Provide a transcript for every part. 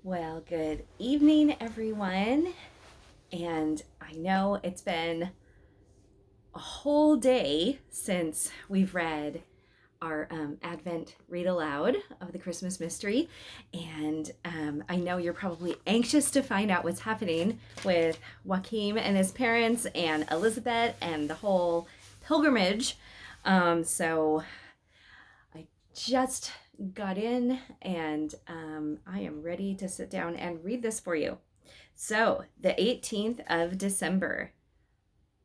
Well, good evening, everyone. And I know it's been a whole day since we've read our Advent read aloud of the Christmas mystery. And I know you're probably anxious to find out what's happening with Joachim and his parents and Elizabeth and the whole pilgrimage. So I just got in and I am ready to sit down and read this for you. So, the 18th of December.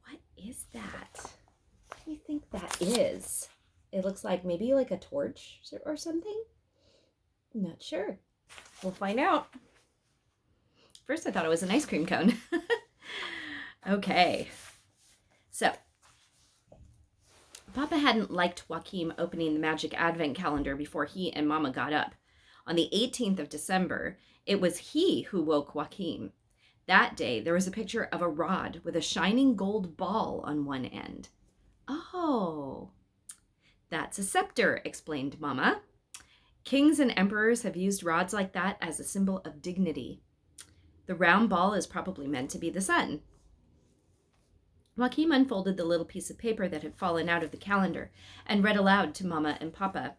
What is that? What do you think that is? It looks like maybe like a torch or something. I'm not sure. We'll find out. First, I thought it was an ice cream cone. Okay. So, Papa hadn't liked Joachim opening the magic advent calendar before he and Mama got up. On the 18th of December, it was he who woke Joachim. That day, there was a picture of a rod with a shining gold ball on one end. Oh, that's a scepter, explained Mama. Kings and emperors have used rods like that as a symbol of dignity. The round ball is probably meant to be the sun. Joachim unfolded the little piece of paper that had fallen out of the calendar and read aloud to Mama and Papa.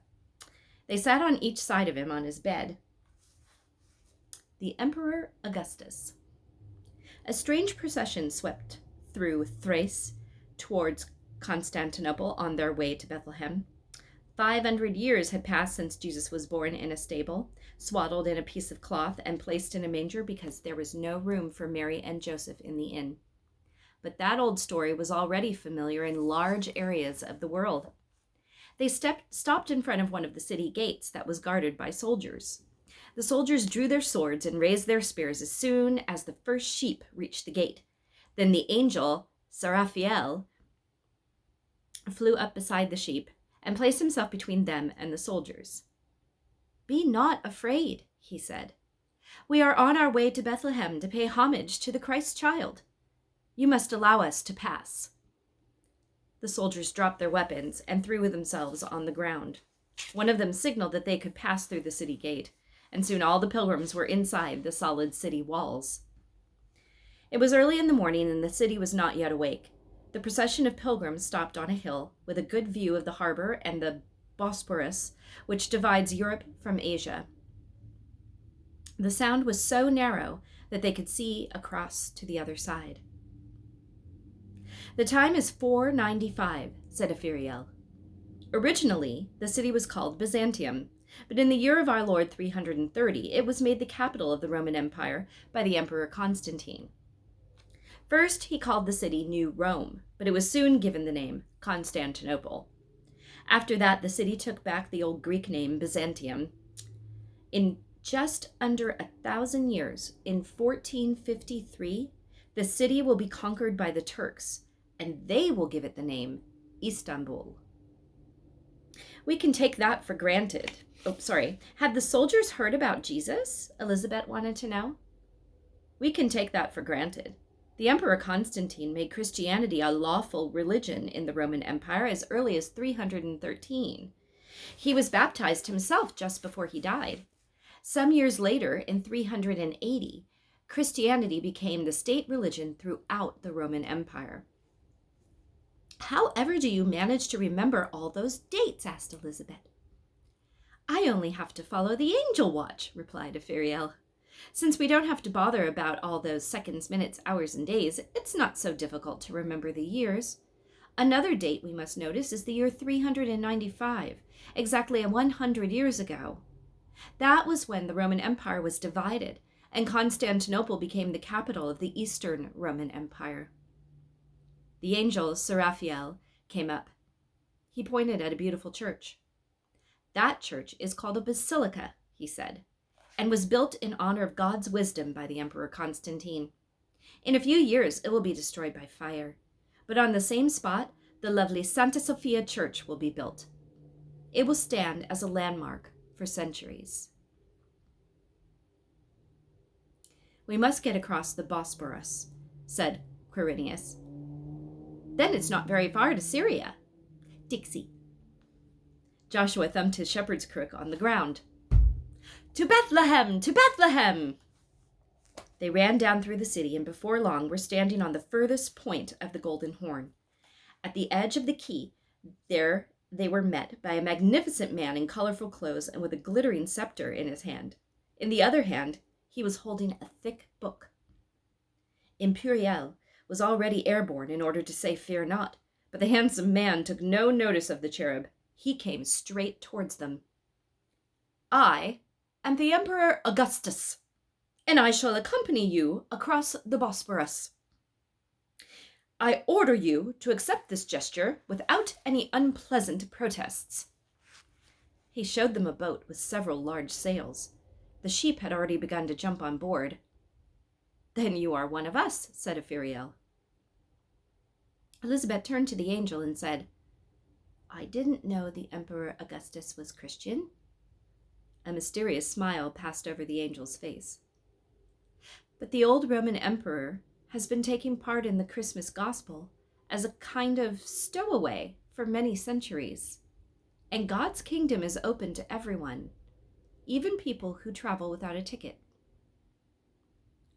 They sat on each side of him on his bed. The Emperor Augustus. A strange procession swept through Thrace towards Constantinople on their way to Bethlehem. 500 years had passed since Jesus was born in a stable, swaddled in a piece of cloth, and placed in a manger because there was no room for Mary and Joseph in the inn. But that old story was already familiar in large areas of the world. They stopped in front of one of the city gates that was guarded by soldiers. The soldiers drew their swords and raised their spears as soon as the first sheep reached the gate. Then the angel, Seraphiel, flew up beside the sheep and placed himself between them and the soldiers. "Be not afraid," he said. "We are on our way to Bethlehem to pay homage to the Christ child. You must allow us to pass." The soldiers dropped their weapons and threw themselves on the ground. One of them signaled that they could pass through the city gate, and soon all the pilgrims were inside the solid city walls. It was early in the morning and the city was not yet awake. The procession of pilgrims stopped on a hill with a good view of the harbor and the Bosporus, which divides Europe from Asia. The sound was so narrow that they could see across to the other side. "The time is 495, said Ephrael. Originally, the city was called Byzantium, but in the year of our Lord 330, it was made the capital of the Roman Empire by the Emperor Constantine. First, he called the city New Rome, but it was soon given the name Constantinople. After that, the city took back the old Greek name Byzantium. In just under 1,000 years, in 1453, the city will be conquered by the Turks, and they will give it the name Istanbul. We can take that for granted." Had the soldiers heard about Jesus? Elizabeth wanted to know. "We can take that for granted. The Emperor Constantine made Christianity a lawful religion in the Roman Empire as early as 313. He was baptized himself just before he died. Some years later, in 380, Christianity became the state religion throughout the Roman Empire." "However do you manage to remember all those dates?" asked Elizabeth. "I only have to follow the angel watch," replied Ephrael. "Since we don't have to bother about all those seconds, minutes, hours, and days, it's not so difficult to remember the years. Another date we must notice is the year 395, exactly 100 years ago. That was when the Roman Empire was divided, and Constantinople became the capital of the Eastern Roman Empire." The angel, Seraphiel, came up. He pointed at a beautiful church. "That church is called a basilica," he said, "and was built in honor of God's wisdom by the Emperor Constantine. In a few years, it will be destroyed by fire. But on the same spot, the lovely Santa Sophia Church will be built. It will stand as a landmark for centuries." "We must get across the Bosporus," said Quirinius. "Then it's not very far to Syria." "Dixie." Joshua thumped his shepherd's crook on the ground. To Bethlehem! To Bethlehem! They ran down through the city, and before long were standing on the furthest point of the Golden Horn. At the edge of the quay, there they were met by a magnificent man in colorful clothes and with a glittering scepter in his hand. In the other hand, he was holding a thick book. Imperial was already airborne in order to say, "Fear not," but the handsome man took no notice of the cherub. He came straight towards them. "I am the Emperor Augustus, and I shall accompany you across the Bosporus. I order you to accept this gesture without any unpleasant protests." He showed them a boat with several large sails. The sheep had already begun to jump on board. "Then you are one of us," said Ephrael. Elizabeth turned to the angel and said, "I didn't know the Emperor Augustus was Christian." A mysterious smile passed over the angel's face. "But the old Roman emperor has been taking part in the Christmas gospel as a kind of stowaway for many centuries. And God's kingdom is open to everyone, even people who travel without a ticket."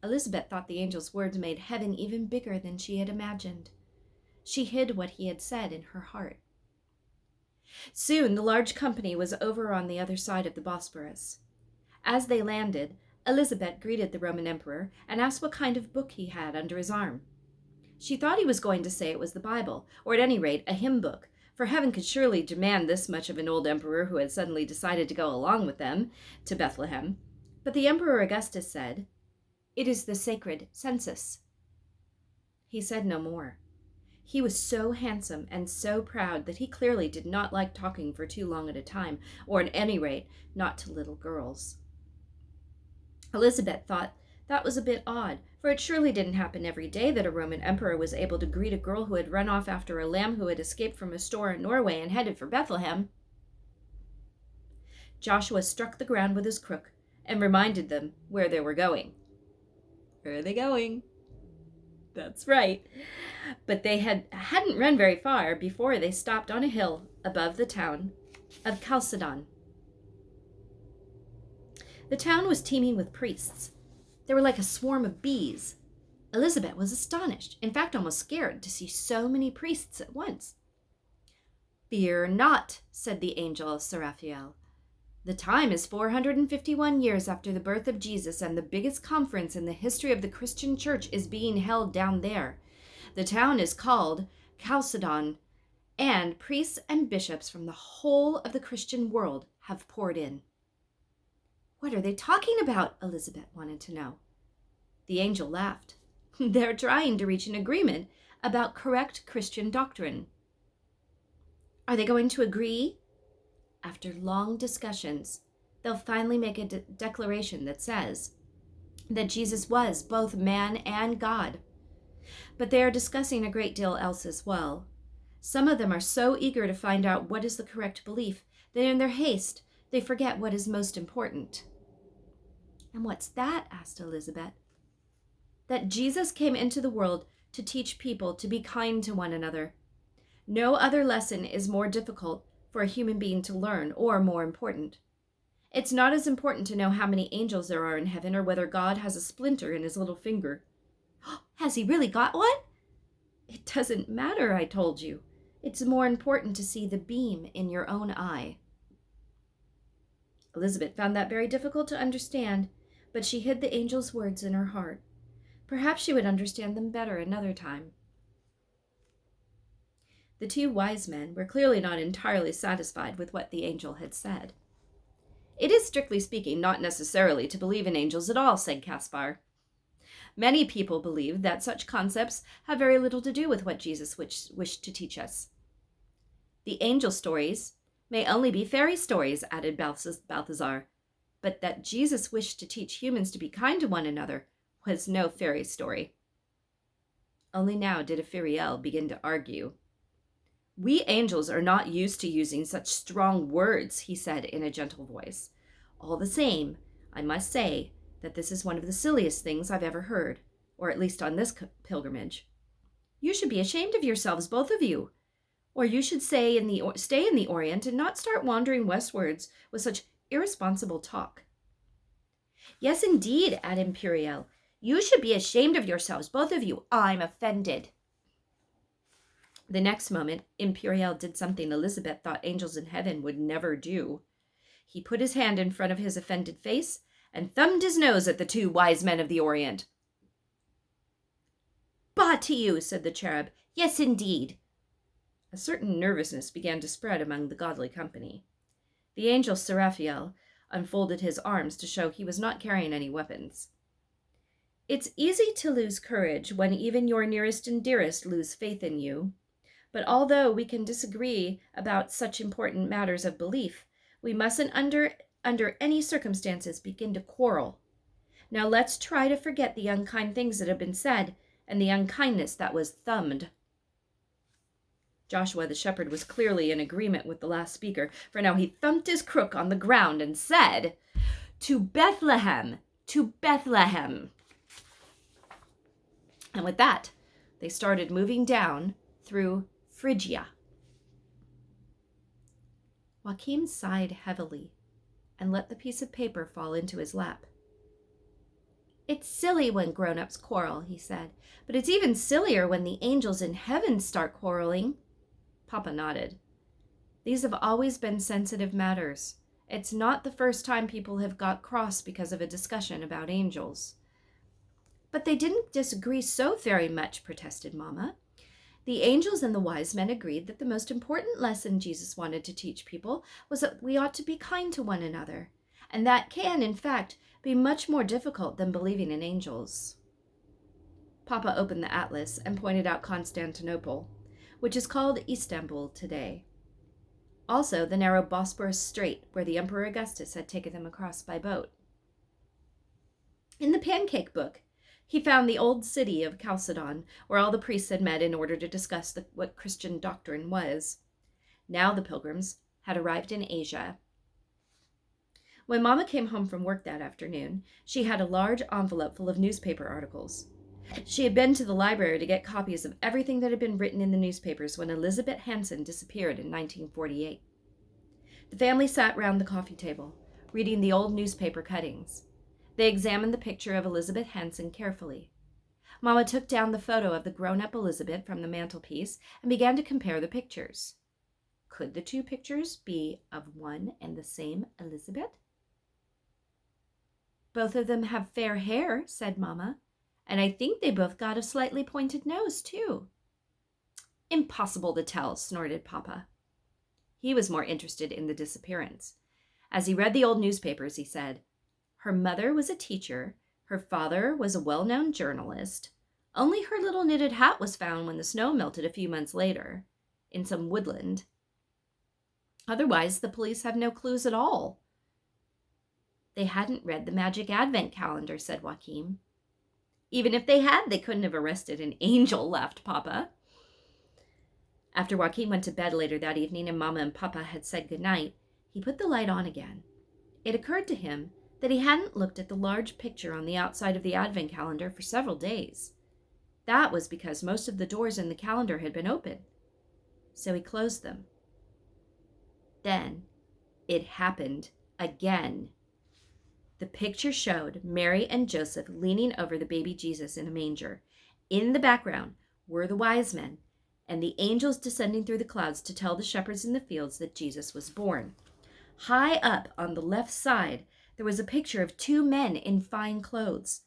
Elizabeth thought the angel's words made heaven even bigger than she had imagined. She hid what he had said in her heart. Soon the large company was over on the other side of the Bosporus. As they landed, Elizabeth greeted the Roman emperor and asked what kind of book he had under his arm. She thought he was going to say it was the Bible, or at any rate a hymn book, for heaven could surely demand this much of an old emperor who had suddenly decided to go along with them to Bethlehem. But the Emperor Augustus said, "It is the sacred census." He said no more. He was so handsome and so proud that he clearly did not like talking for too long at a time, or at any rate, not to little girls. Elizabeth thought that was a bit odd, for it surely didn't happen every day that a Roman emperor was able to greet a girl who had run off after a lamb who had escaped from a store in Norway and headed for Bethlehem. Joshua struck the ground with his crook and reminded them where they were going. Where are they going? That's right. But they hadn't run very far before they stopped on a hill above the town of Chalcedon. The town was teeming with priests. They were like a swarm of bees. Elizabeth was astonished, in fact almost scared, to see so many priests at once. "Fear not," said the angel Seraphiel. "The time is 451 years after the birth of Jesus, and the biggest conference in the history of the Christian church is being held down there. The town is called Chalcedon, and priests and bishops from the whole of the Christian world have poured in." "What are they talking about?" Elizabeth wanted to know. The angel laughed. "They're trying to reach an agreement about correct Christian doctrine." "Are they going to agree?" "After long discussions, they'll finally make a declaration that says that Jesus was both man and God. But they are discussing a great deal else as well. Some of them are so eager to find out what is the correct belief that in their haste they forget what is most important." "And what's that?" asked Elizabeth. "That Jesus came into the world to teach people to be kind to one another. No other lesson is more difficult for a human being to learn, or more important. It's not as important to know how many angels there are in heaven or whether God has a splinter in his little finger." "Has he really got one?" "It doesn't matter, I told you. It's more important to see the beam in your own eye." Elizabeth found that very difficult to understand, but she hid the angel's words in her heart. Perhaps she would understand them better another time. The two wise men were clearly not entirely satisfied with what the angel had said. "It is, strictly speaking, not necessarily to believe in angels at all," said Caspar. "Many people believe that such concepts have very little to do with what Jesus wished to teach us." "The angel stories may only be fairy stories," added Balthazar, "but that Jesus wished to teach humans to be kind to one another was no fairy story." Only now did Ephrael begin to argue. "We angels are not used to using such strong words," he said in a gentle voice. "All the same, I must say that this is one of the silliest things I've ever heard, or at least on this pilgrimage. You should be ashamed of yourselves, both of you, or you should stay in the Orient and not start wandering westwards with such irresponsible talk." Yes, indeed, added Imperial. You should be ashamed of yourselves, both of you. I'm offended. The next moment, Imperial did something Elizabeth thought angels in heaven would never do. He put his hand in front of his offended face and thumbed his nose at the two wise men of the Orient. Bah to you, said the cherub. Yes, indeed. A certain nervousness began to spread among the godly company. The angel Seraphiel unfolded his arms to show he was not carrying any weapons. It's easy to lose courage when even your nearest and dearest lose faith in you. But although we can disagree about such important matters of belief, we mustn't under any circumstances begin to quarrel. Now let's try to forget the unkind things that have been said and the unkindness that was thumbed. Joshua the shepherd was clearly in agreement with the last speaker, for now he thumped his crook on the ground and said, "To Bethlehem! To Bethlehem!" And with that, they started moving down through Phrygia. Joachim sighed heavily and let the piece of paper fall into his lap. It's silly when grown-ups quarrel, he said, but it's even sillier when the angels in heaven start quarreling. Papa nodded. These have always been sensitive matters. It's not the first time people have got cross because of a discussion about angels. But they didn't disagree so very much, protested Mama. The angels and the wise men agreed that the most important lesson Jesus wanted to teach people was that we ought to be kind to one another, and that can, in fact, be much more difficult than believing in angels. Papa opened the atlas and pointed out Constantinople, which is called Istanbul today. Also the narrow Bosporus Strait where the Emperor Augustus had taken them across by boat. In the pancake book, he found the old city of Chalcedon, where all the priests had met in order to discuss what Christian doctrine was. Now the pilgrims had arrived in Asia. When Mama came home from work that afternoon, she had a large envelope full of newspaper articles. She had been to the library to get copies of everything that had been written in the newspapers when Elizabeth Hanson disappeared in 1948. The family sat round the coffee table, reading the old newspaper cuttings. They examined the picture of Elizabeth Hanson carefully. Mama took down the photo of the grown-up Elizabeth from the mantelpiece and began to compare the pictures. Could the two pictures be of one and the same Elizabeth? Both of them have fair hair, said Mama, and I think they both got a slightly pointed nose, too. Impossible to tell, snorted Papa. He was more interested in the disappearance. As he read the old newspapers, he said, her mother was a teacher, her father was a well-known journalist. Only her little knitted hat was found when the snow melted a few months later, in some woodland. Otherwise, the police have no clues at all. They hadn't read the magic advent calendar, said Joachim. Even if they had, they couldn't have arrested an angel, laughed Papa. After Joachim went to bed later that evening and Mama and Papa had said goodnight, he put the light on again. It occurred to him that he hadn't looked at the large picture on the outside of the advent calendar for several days. That was because most of the doors in the calendar had been open. So he closed them. Then it happened again. The picture showed Mary and Joseph leaning over the baby Jesus in a manger. In the background were the wise men and the angels descending through the clouds to tell the shepherds in the fields that Jesus was born. High up on the left side, there was a picture of two men in fine clothes.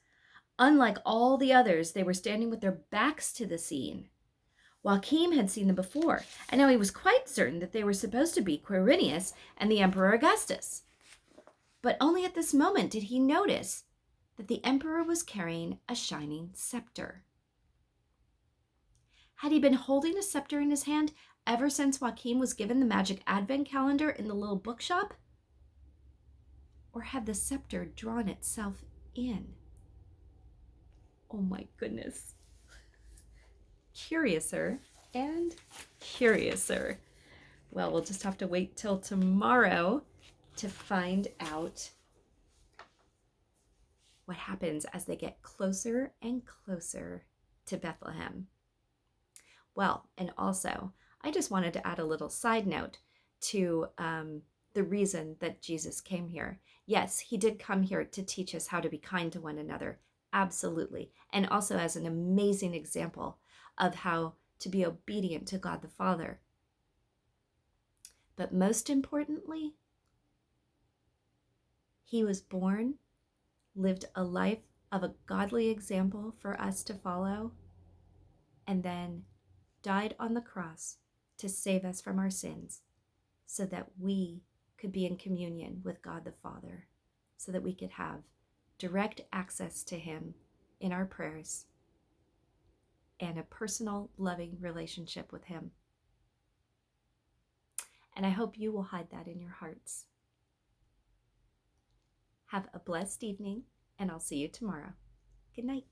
Unlike all the others, they were standing with their backs to the scene. Joachim had seen them before, and now he was quite certain that they were supposed to be Quirinius and the Emperor Augustus. But only at this moment did he notice that the emperor was carrying a shining scepter. Had he been holding a scepter in his hand ever since Joachim was given the magic advent calendar in the little bookshop? Or had the scepter drawn itself in? Oh my goodness. Curiouser and curiouser. Well, we'll just have to wait till tomorrow to find out what happens as they get closer and closer to Bethlehem. Well, and also, I just wanted to add a little side note to the the reason that Jesus came here. Yes, he did come here to teach us how to be kind to one another, absolutely, and also as an amazing example of how to be obedient to God the Father. But most importantly, he was born, lived a life of a godly example for us to follow, and then died on the cross to save us from our sins so that we could be in communion with God the Father, so that we could have direct access to him in our prayers and a personal, loving relationship with him. And I hope you will hide that in your hearts. Have a blessed evening, and I'll see you tomorrow. Good night.